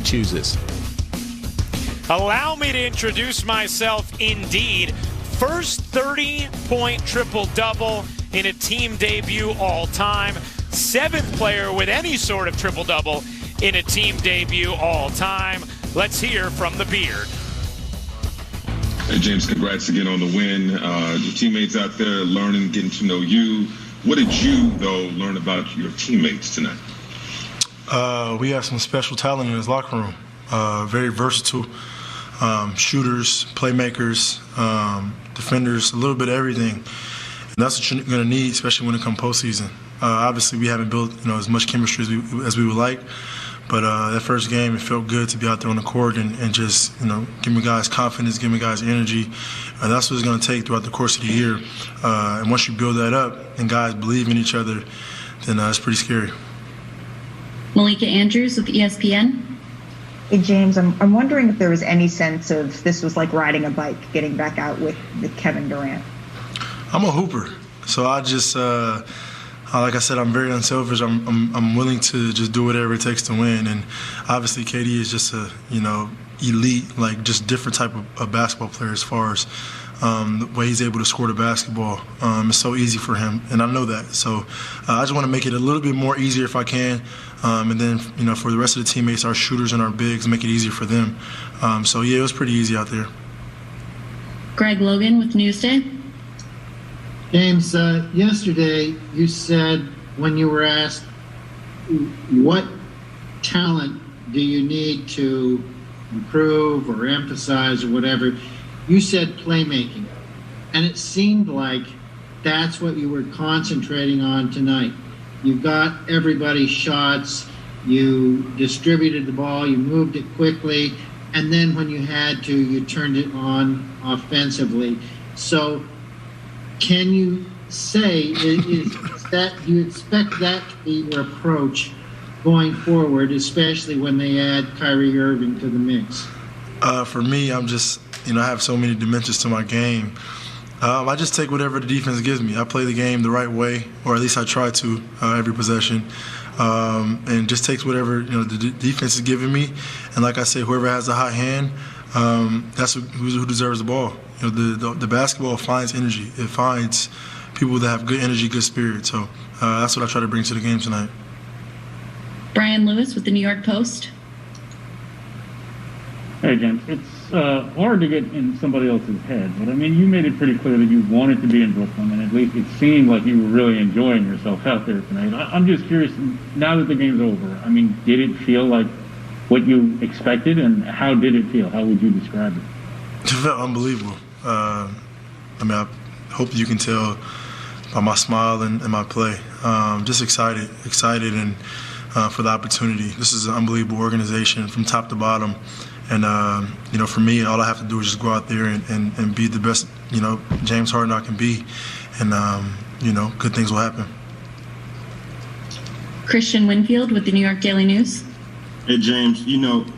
chooses. Allow me to introduce myself indeed. First 30-point triple-double in a team debut all time. 7th player with any sort of triple-double in a team debut all time. Let's hear from the Beard. Hey, James, congrats again on the win. Your teammates out there learning, getting to know you. What did you, though, learn about your teammates tonight? We have some special talent in this locker room. Very versatile. Shooters, playmakers, defenders, a little bit of everything. And that's what you're going to need, especially when it comes postseason. Obviously, we haven't built as much chemistry as we would like. But that first game, it felt good to be out there on the court and just, giving guys confidence, giving guys energy. And that's what it's going to take throughout the course of the year. And once you build that up and guys believe in each other, then it's pretty scary. Malika Andrews with ESPN. Hey, James, I'm wondering if there was any sense of this was like riding a bike, getting back out with Kevin Durant. I'm a hooper, so I just, like I said, I'm very unselfish. I'm willing to just do whatever it takes to win, and obviously KD is just a elite, like just different type of basketball player as far as the way he's able to score the basketball. It's so easy for him, and I know that. So I just want to make it a little bit more easier if I can. And then, for the rest of the teammates, our shooters and our bigs, make it easier for them. So, yeah, it was pretty easy out there. Greg Logan with Newsday. James, yesterday you said when you were asked what talent do you need to improve or emphasize or whatever, you said playmaking. And it seemed like that's what you were concentrating on tonight. You got everybody's shots, you distributed the ball, you moved it quickly, and then when you had to, you turned it on offensively. So can you say, is that, do you expect that to be your approach going forward, especially when they add Kyrie Irving to the mix? For me, I'm just, I have so many dimensions to my game. I just take whatever the defense gives me. I play the game the right way, or at least I try to every possession, and just takes whatever the defense is giving me. And like I say, whoever has the hot hand, that's who deserves the ball. The basketball finds energy. It finds people that have good energy, good spirit. So that's what I try to bring to the game tonight. Brian Lewis with the New York Post. Hey, James. It's hard to get in somebody else's head, but I mean, you made it pretty clear that you wanted to be in Brooklyn, and at least it seemed like you were really enjoying yourself out there tonight. I'm just curious, now that the game's over, I mean, did it feel like what you expected, and how did it feel? How would you describe it? It felt unbelievable. I hope you can tell by my smile and my play. Just excited, and for the opportunity. This is an unbelievable organization from top to bottom. And, for me, all I have to do is just go out there and be the best, James Harden I can be. And, good things will happen. Christian Winfield with the New York Daily News. Hey, James,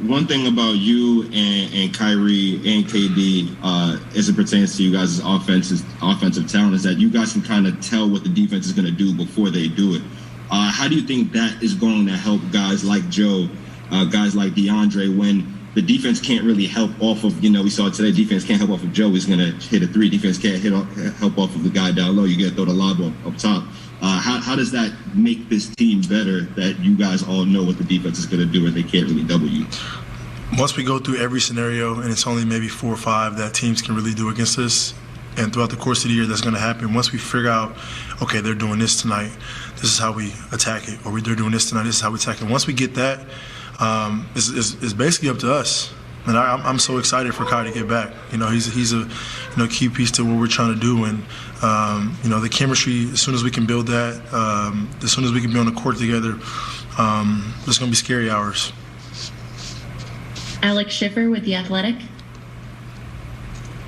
one thing about you and Kyrie and KD as it pertains to you guys' offensive talent is that you guys can kind of tell what the defense is going to do before they do it. How do you think that is going to help guys like Joe, guys like DeAndre, when the defense can't really help off of, we saw today, defense can't help off of Joe. He's going to hit a three. Defense can't help off of the guy down low. You got to throw the lob up top. How does that make this team better that you guys all know what the defense is going to do and they can't really double you? Once we go through every scenario, and it's only maybe 4 or 5 that teams can really do against us, and throughout the course of the year that's going to happen, once we figure out, okay, they're doing this tonight, this is how we attack it, or they're doing this tonight, this is how we attack it. Once we get that, it's basically up to us. And I'm so excited for Kyrie to get back. He's a key piece to what we're trying to do. And the chemistry, as soon as we can build that, as soon as we can be on the court together, it's going to be scary hours. Alex Schiffer with The Athletic.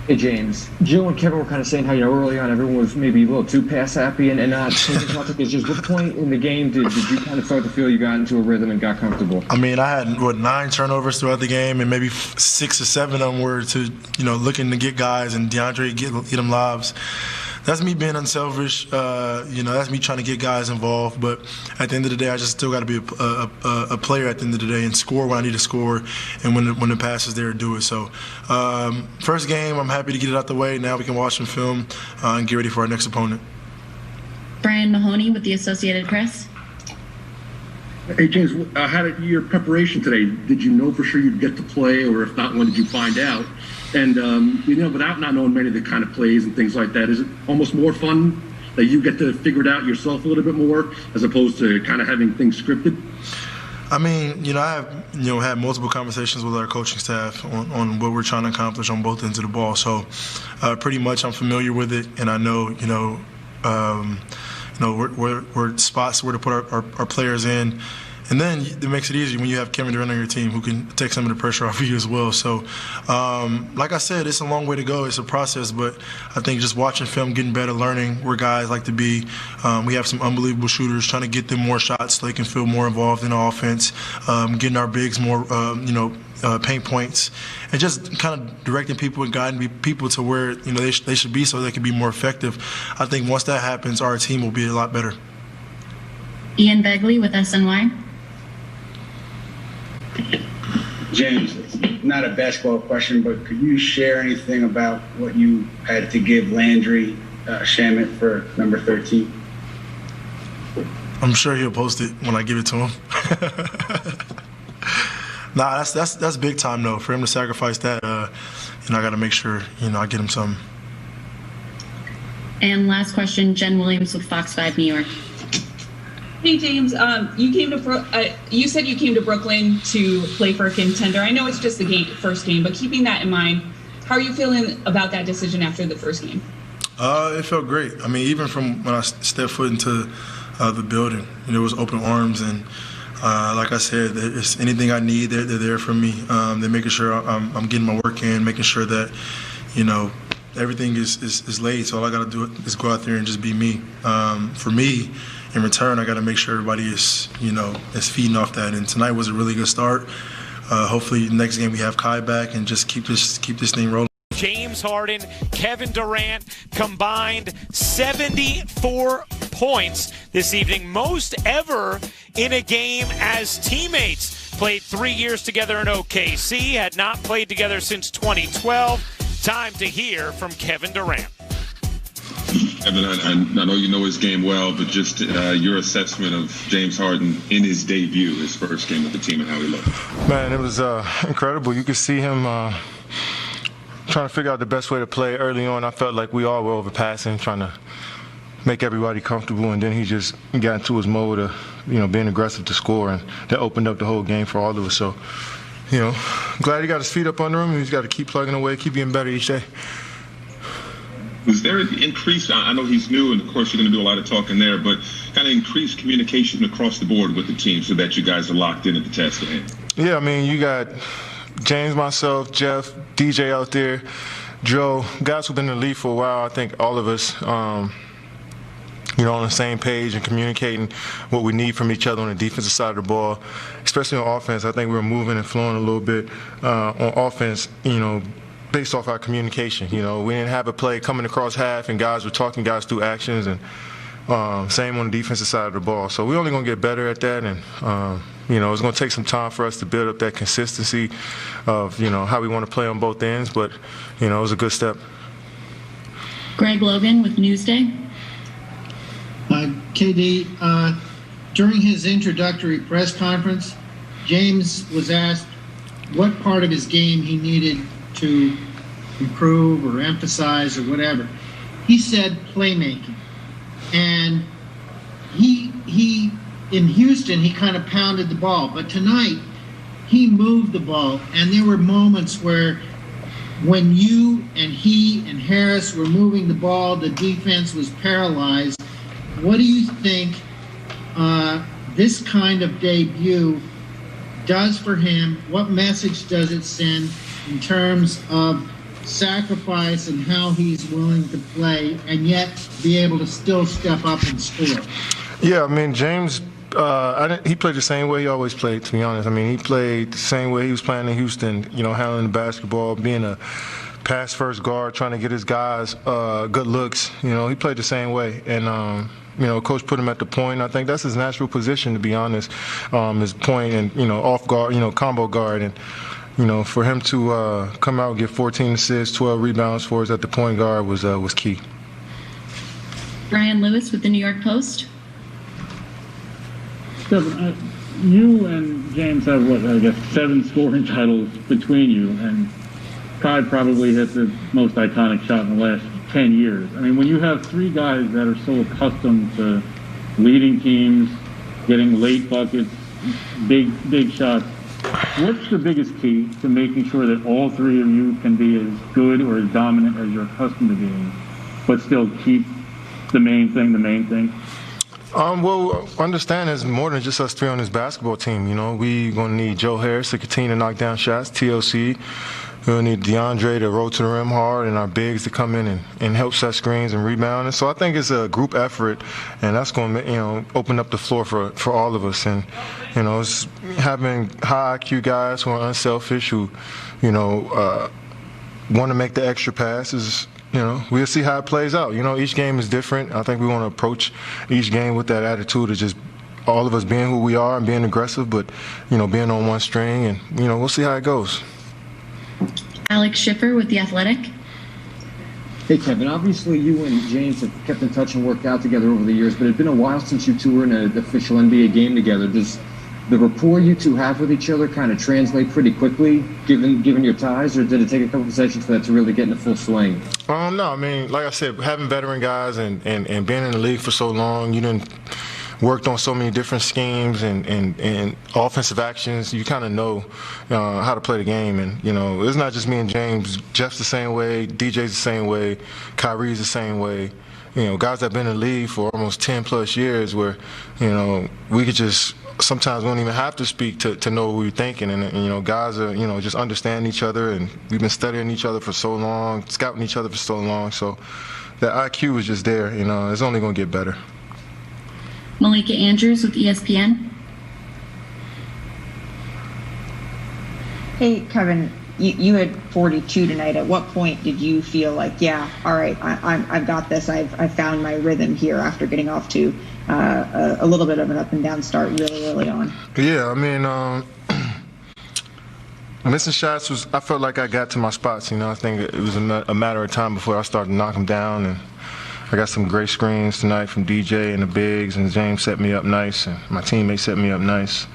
Hey, James. Joe and Kevin were kind of saying how, early on everyone was maybe a little too pass happy and not taking topic. Is just what point in the game did you kind of start to feel you got into a rhythm and got comfortable? I mean, I had, 9 turnovers throughout the game, and maybe 6 or 7 of them were to, looking to get guys, and DeAndre get them lobs that's me being unselfish. That's me trying to get guys involved. But at the end of the day, I just still got to be a player at the end of the day and score when I need to score, and when the pass is there, do it. So first game, I'm happy to get it out the way. Now we can watch some film and get ready for our next opponent. Brian Mahoney with the Associated Press. Hey, James, how did your preparation today? Did you know for sure you'd get to play, or if not, when did you find out? And, without not knowing many of the kind of plays and things like that, is it almost more fun that you get to figure it out yourself a little bit more as opposed to kind of having things scripted? I mean, I have, had multiple conversations with our coaching staff on what we're trying to accomplish on both ends of the ball. So pretty much I'm familiar with it, and I know, where spots where to put our players in. And then it makes it easier when you have Kevin Durant on your team who can take some of the pressure off of you as well. So, like I said, it's a long way to go. It's a process, but I think just watching film, getting better, learning where guys like to be. We have some unbelievable shooters, trying to get them more shots so they can feel more involved in the offense, getting our bigs more, paint points, and just kind of directing people and guiding people to where they should be so they can be more effective. I think once that happens, our team will be a lot better. Ian Begley with SNY. James, it's not a basketball question, but could you share anything about what you had to give Landry Shamet for number 13? I'm sure he'll post it when I give it to him. Nah, that's big time though. For him to sacrifice that, I got to make sure I get him something. And last question, Jen Williams with Fox 5 New York. Hey James, you said you came to Brooklyn to play for a contender. I know it's just the first game, but keeping that in mind, how are you feeling about that decision after the first game? It felt great. I mean, even from when I stepped foot into the building, it was open arms, and like I said, it's anything I need, they're there for me. They're making sure I'm getting my work in, making sure that everything is laid. So all I got to do is go out there and just be me. For me, in return, I got to make sure everybody is feeding off that. And tonight was a really good start. Hopefully, next game we have Kai back and just keep this thing rolling. James Harden, Kevin Durant combined 74 points this evening, most ever in a game as teammates. Played 3 years together in OKC, had not played together since 2012. Time to hear from Kevin Durant. Kevin, I know you know his game well, but just your assessment of James Harden in his debut, his first game with the team, and how he looked. Man, it was incredible. You could see him trying to figure out the best way to play early on. I felt like we all were overpassing, trying to make everybody comfortable, and then he just got into his mode of being aggressive to score, and that opened up the whole game for all of us. So, glad he got his feet up under him, and he's got to keep plugging away, keep getting better each day. Was there an increase? I know he's new, and of course you're going to do a lot of talking there, but kind of increased communication across the board with the team so that you guys are locked in at the task at hand? Yeah, I mean, you got James, myself, Jeff, DJ out there, Joe, guys who've been in the league for a while. I think all of us, on the same page and communicating what we need from each other on the defensive side of the ball, especially on offense. I think we were moving and flowing a little bit on offense, based off our communication. We didn't have a play coming across half and guys were talking guys through actions, and same on the defensive side of the ball. So we're only going to get better at that, and it's going to take some time for us to build up that consistency of how we want to play on both ends, but it was a good step. Greg Logan with Newsday. KD, during his introductory press conference, James was asked what part of his game he needed to improve or emphasize or whatever. He said playmaking. And he in Houston, he kind of pounded the ball. But tonight, he moved the ball. And there were moments where when you and he and Harris were moving the ball, the defense was paralyzed. What do you think this kind of debut does for him? What message does it send in terms of sacrifice and how he's willing to play and yet be able to still step up and score? Yeah, I mean, James, he played the same way he always played, to be honest. I mean, he played the same way he was playing in Houston, handling the basketball, being a pass first guard, trying to get his guys good looks. He played the same way, and coach put him at the point. I think that's his natural position, to be honest, his point and off guard, combo guard, and for him to come out and get 14 assists, 12 rebounds for us at the point guard was key. Brian Lewis with the New York Post. Kevin, you and James have 7 scoring titles between you, and Kai probably hit the most iconic shot in the last 10 years. I mean, when you have 3 guys that are so accustomed to leading teams, getting late buckets, big shots, what's the biggest key to making sure that all 3 of you can be as good or as dominant as you're accustomed to being, but still keep the main thing? Well, understand there's more than just us 3 on this basketball team. We gonna need Joe Harris to continue to knock down shots, TLC. We'll need DeAndre to roll to the rim hard, and our bigs to come in and help set screens and rebound. And so I think it's a group effort, and that's going to open up the floor for all of us. And it's having high IQ guys who are unselfish, who want to make the extra passes. We'll see how it plays out. Each game is different. I think we want to approach each game with that attitude of just all of us being who we are and being aggressive, but being on one string, and we'll see how it goes. Alex Schiffer with The Athletic. Hey, Kevin, obviously you and James have kept in touch and worked out together over the years, but it's been a while since you two were in an official NBA game together. Does the rapport you two have with each other kind of translate pretty quickly, given your ties, or did it take a couple of sessions for that to really get into full swing? No, I mean, like I said, having veteran guys and being in the league for so long, you didn't worked on so many different schemes and offensive actions. You kind of know how to play the game, and it's not just me and James. Jeff's the same way, DJ's the same way, Kyrie's the same way. Guys that have been in the league for almost 10 plus years, where we could just sometimes we don't even have to speak to know what we're thinking, and guys are just understanding each other, and we've been studying each other for so long, scouting each other for so long. So that IQ is just there. It's only going to get better. Malika Andrews with ESPN. Hey, Kevin, you had 42 tonight. At what point did you feel like, yeah, all right, I've got this. I've found my rhythm here after getting off to a little bit of an up and down start really early on? Yeah, I mean, missing shots I felt like I got to my spots. I think it was a matter of time before I started to knock them down, and I got some great screens tonight from DJ and the bigs, and James set me up nice, and my teammates set me up nice.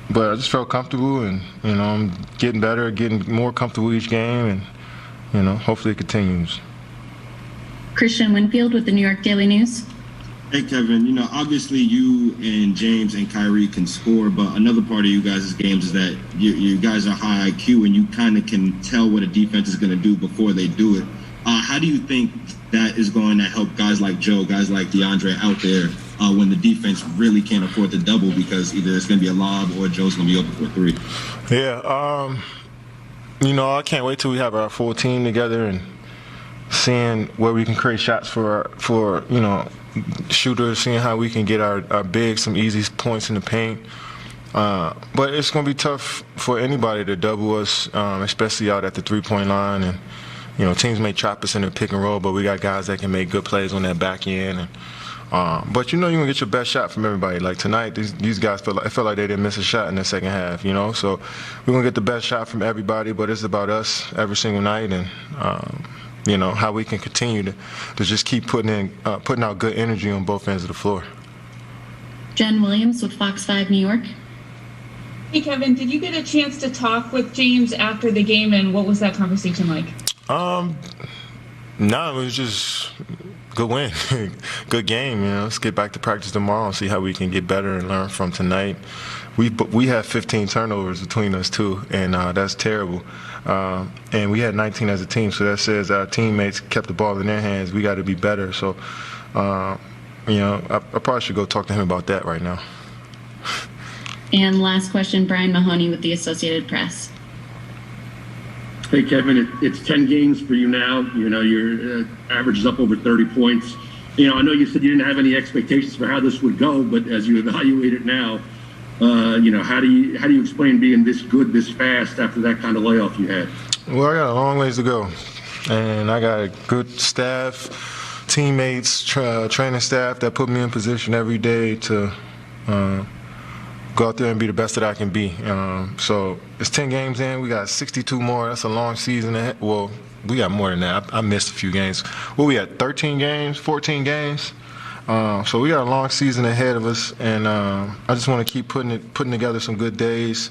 But I just felt comfortable, and I'm getting better, getting more comfortable each game, and hopefully it continues. Christian Winfield with the New York Daily News. Hey, Kevin, obviously you and James and Kyrie can score, but another part of you guys' games is that you guys are high IQ, and you kind of can tell what a defense is going to do before they do it. How do you think that is going to help guys like Joe, guys like DeAndre out there when the defense really can't afford to double because either it's going to be a lob or Joe's going to be open for a 3? Yeah, I can't wait till we have our full team together and seeing where we can create shots for shooters, seeing how we can get our bigs some easy points in the paint. But it's going to be tough for anybody to double us, especially out at the three-point line. And teams may trap us in the pick and roll, but we got guys that can make good plays on that back end. And but you're gonna get your best shot from everybody. Like tonight, these guys felt like they didn't miss a shot in the second half. So we're gonna get the best shot from everybody. But it's about us every single night, and how we can continue to just keep putting out good energy on both ends of the floor. Jen Williams with Fox 5 New York. Hey Kevin, did you get a chance to talk with James after the game, and what was that conversation like? No, it was just good win, good game. Let's get back to practice tomorrow and see how we can get better and learn from tonight. We had 15 turnovers between us too, and that's terrible. And we had 19 as a team, so that says our teammates kept the ball in their hands. We got to be better. So, I probably should go talk to him about that right now. And last question, Brian Mahoney with the Associated Press. Hey, Kevin, it's 10 games for you now. Your average is up over 30 points. I know you said you didn't have any expectations for how this would go, but as you evaluate it now, how do you explain being this good this fast after that kind of layoff you had? Well, I got a long ways to go, and I got a good staff, teammates, training staff that put me in position every day to go out there and be the best that I can be. So it's 10 games in. We got 62 more. That's a long season ahead. Well, we got more than that. I missed a few games. Well, we had 13 games, 14 games. So we got a long season ahead of us, and I just want to keep putting together some good days.